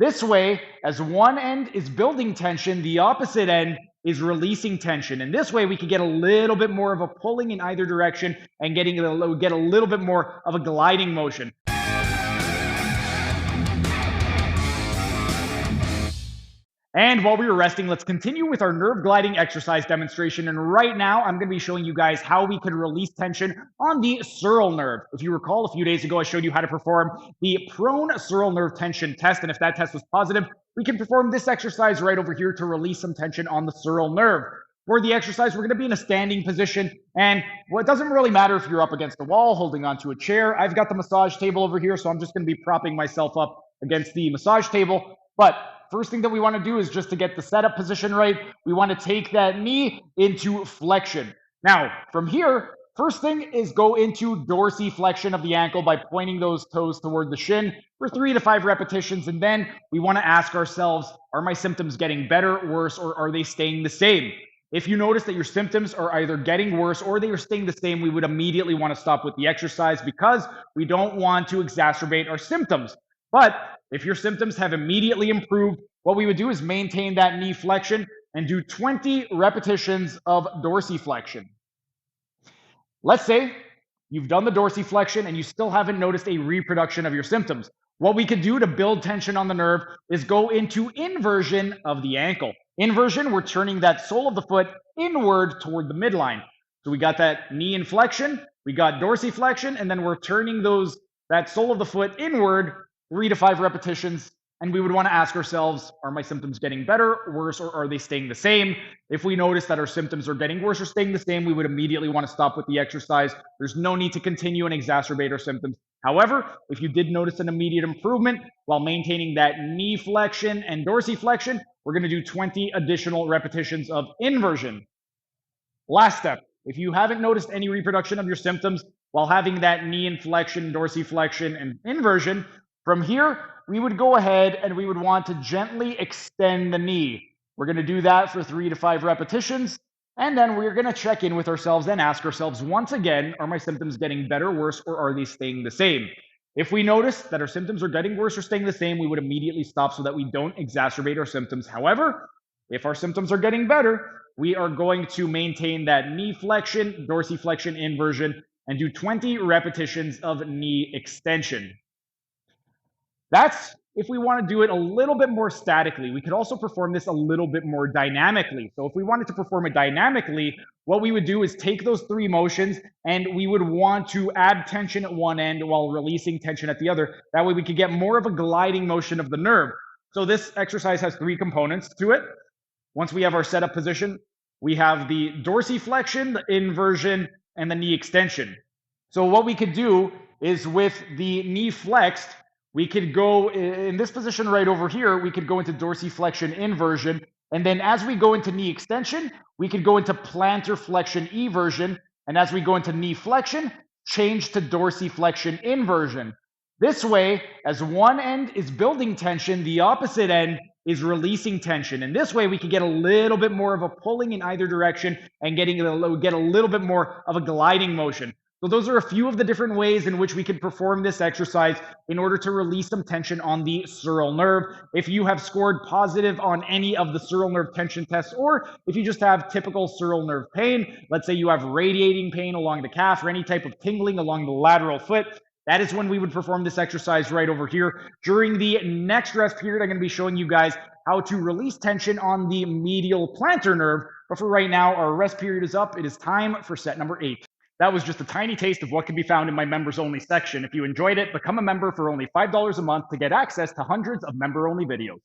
This way, as one end is building tension, the opposite end is releasing tension. And this way, we can get a little bit more of a pulling in either direction and get a little bit more of a gliding motion. And while we were resting, let's continue with our nerve gliding exercise demonstration. And right now, I'm going to be showing you guys how we can release tension on the sural nerve. If you recall, a few days ago, I showed you how to perform the prone sural nerve tension test. And if that test was positive, we can perform this exercise right over here to release some tension on the sural nerve. For the exercise, we're going to be in a standing position. And well, it doesn't really matter if you're up against a wall, holding onto a chair. I've got the massage table over here, so I'm just going to be propping myself up against the massage table. But first thing that we want to do is just to get the setup position right, we want to take that knee into flexion. Now, from here, first thing is go into dorsiflexion of the ankle by pointing those toes toward the shin for 3 to 5 repetitions. And then we want to ask ourselves, are my symptoms getting better, worse, or are they staying the same? If you notice that your symptoms are either getting worse or they are staying the same, we would immediately want to stop with the exercise because we don't want to exacerbate our symptoms. But if your symptoms have immediately improved, what we would do is maintain that knee flexion and do 20 repetitions of dorsiflexion. Let's say you've done the dorsiflexion and you still haven't noticed a reproduction of your symptoms. What we could do to build tension on the nerve is go into inversion of the ankle. Inversion, we're turning that sole of the foot inward toward the midline. So we got that knee in flexion, we got dorsiflexion, and then we're turning that sole of the foot inward 3 to 5 repetitions. And we would want to ask ourselves, are my symptoms getting better, worse, or are they staying the same? If we notice that our symptoms are getting worse or staying the same, we would immediately want to stop with the exercise. There's no need to continue and exacerbate our symptoms. However, if you did notice an immediate improvement while maintaining that knee flexion and dorsiflexion, we're going to do 20 additional repetitions of inversion. Last step, if you haven't noticed any reproduction of your symptoms while having that knee inflection, dorsiflexion, and inversion, from here, we would go ahead and we would want to gently extend the knee. We're going to do that for 3 to 5 repetitions. And then we're going to check in with ourselves and ask ourselves once again, are my symptoms getting better, worse, or are they staying the same? If we notice that our symptoms are getting worse or staying the same, we would immediately stop so that we don't exacerbate our symptoms. However, if our symptoms are getting better, we are going to maintain that knee flexion, dorsiflexion, inversion, and do 20 repetitions of knee extension. That's if we want to do it a little bit more statically. We could also perform this a little bit more dynamically. So if we wanted to perform it dynamically, what we would do is take those 3 motions and we would want to add tension at one end while releasing tension at the other. That way we could get more of a gliding motion of the nerve. So this exercise has 3 components to it. Once we have our setup position, we have the dorsiflexion, the inversion, and the knee extension. So what we could do is with the knee flexed, we could go in this position right over here, we could go into dorsiflexion inversion. And then as we go into knee extension, we could go into plantar flexion eversion. And as we go into knee flexion, change to dorsiflexion inversion. This way, as one end is building tension, the opposite end is releasing tension. And this way, we can get a little bit more of a pulling in either direction and get a little bit more of a gliding motion. So those are a few of the different ways in which we can perform this exercise in order to release some tension on the sural nerve. If you have scored positive on any of the sural nerve tension tests, or if you just have typical sural nerve pain, let's say you have radiating pain along the calf or any type of tingling along the lateral foot, that is when we would perform this exercise right over here. During the next rest period, I'm going to be showing you guys how to release tension on the medial plantar nerve. But for right now, our rest period is up. It is time for set number 8. That was just a tiny taste of what can be found in my members only section. If you enjoyed it, become a member for only $5 a month to get access to hundreds of member only videos.